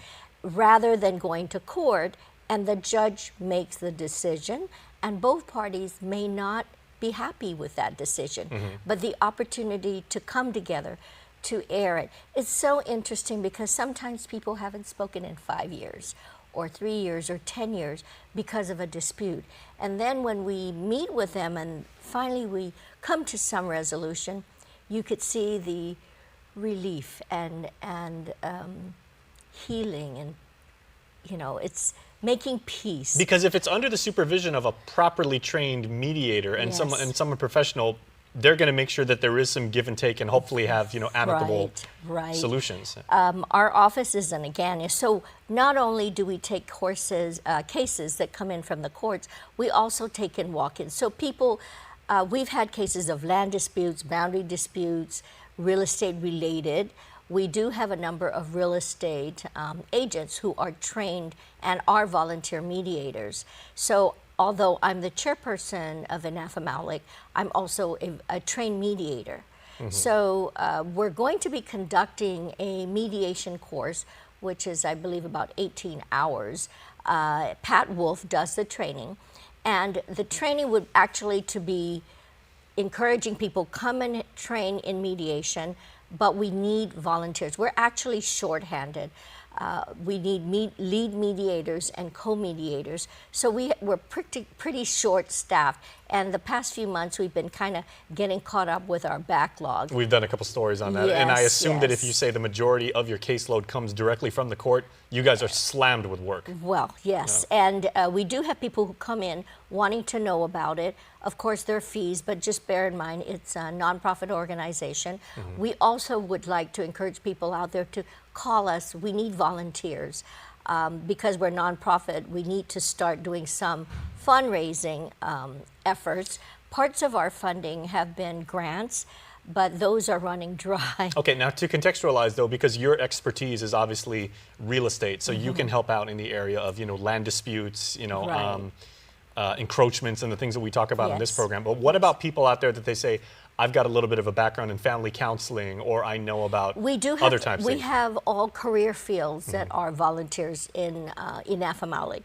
rather than going to court and the judge makes the decision, and both parties may not be happy with that decision. But the opportunity to come together, to air it. It's so interesting because sometimes people haven't spoken in 5 years or 3 years or 10 years because of a dispute. And then when we meet with them and finally we come to some resolution, you could see the relief and healing, and it's making peace. Because if it's under the supervision of a properly trained mediator and someone professional, they're going to make sure that there is some give and take and hopefully have amicable solutions. Our office is in Agania, so not only do we take cases that come in from the courts, we also take in walk-ins. So people, we've had cases of land disputes, boundary disputes, real estate related. We do have a number of real estate agents who are trained and are volunteer mediators. So although I'm the chairperson of inafamalig, I'm also a trained mediator. So we're going to be conducting a mediation course, which is, I believe, about 18 hours. Pat Wolf does the training, and the training would actually to be encouraging people come and train in mediation, but we need volunteers. We're actually shorthanded. We need lead mediators and co-mediators. So we're pretty short-staffed. And the past few months, we've been kind of getting caught up with our backlog. We've done a couple stories on that. Yes, and I assume that if yes. you say the majority of your caseload comes directly from the court, you guys are slammed with work. Well, yes. And we do have people who come in wanting to know about it. Of course, there are fees, but just bear in mind, it's a nonprofit organization. We also would like to encourage people out there to call us. We need volunteers. Because we're nonprofit, we need to start doing some fundraising efforts. Parts of our funding have been grants, but those are running dry. Okay, now to contextualize though, because your expertise is obviously real estate, so you can help out in the area of, land disputes, encroachments and the things that we talk about in this program. But what about people out there that they say, I've got a little bit of a background in family counseling, or I know about other types of things? We have all career fields that are volunteers in Afamalik.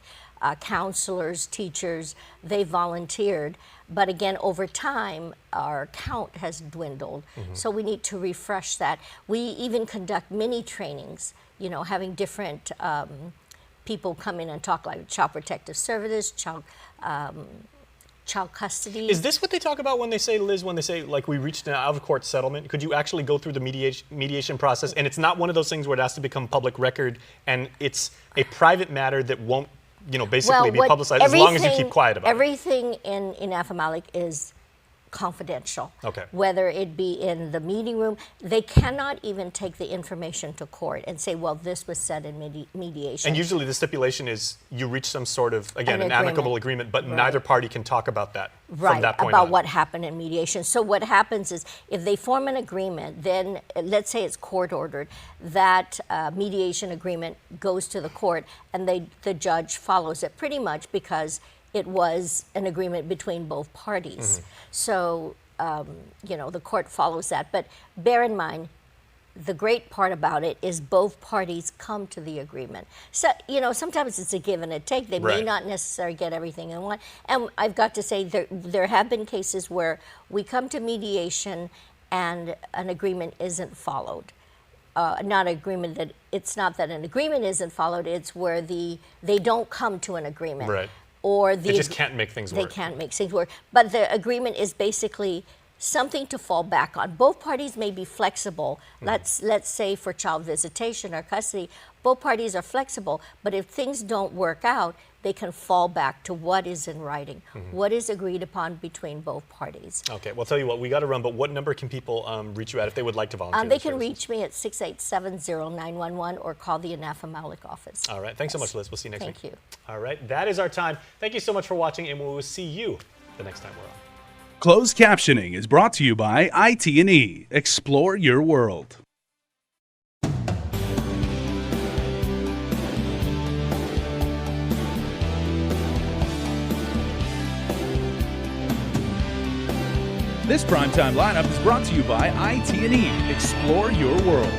Counselors, teachers, they volunteered. But again, over time, our count has dwindled. So we need to refresh that. We even conduct mini trainings, having different people come in and talk, like Child Protective Services, child custody. Is this what they talk about when they say, Liz, when they say, like, we reached an out-of-court settlement? Could you actually go through the mediation process? And it's not one of those things where it has to become public record, and it's a private matter that won't, basically be publicized as long as you keep quiet about it. Everything in Afamalik is confidential. Okay. Whether it be in the meeting room, they cannot even take the information to court and say, well, this was said in mediation. And usually the stipulation is you reach some sort of, again, an amicable agreement, but neither party can talk about that from that point about on. What happened in mediation. So what happens is, if they form an agreement, then let's say it's court ordered, that mediation agreement goes to the court, and the judge follows it pretty much because it was an agreement between both parties. So, the court follows that. But bear in mind, the great part about it is both parties come to the agreement. So, sometimes it's a give and a take. They may not necessarily get everything they want. And I've got to say, there have been cases where we come to mediation and an agreement isn't followed. It's not that an agreement isn't followed, it's where they don't come to an agreement. Right. Or they just can't make things work. They can't make things work. But the agreement is basically something to fall back on. Both parties may be flexible. Let's say for child visitation or custody, both parties are flexible. But if things don't work out, they can fall back to what is in writing, what is agreed upon between both parties. Okay, well, tell you what, we got to run, but what number can people reach you at if they would like to volunteer? They can reach me at 687-0911 or call the Afamalik office. All right, thanks so much, Liz. We'll see you next week. Thank you. All right, that is our time. Thank you so much for watching, and we will see you the next time we're on. Closed captioning is brought to you by IT&E. Explore your world. This primetime lineup is brought to you by IT&E. Explore your world.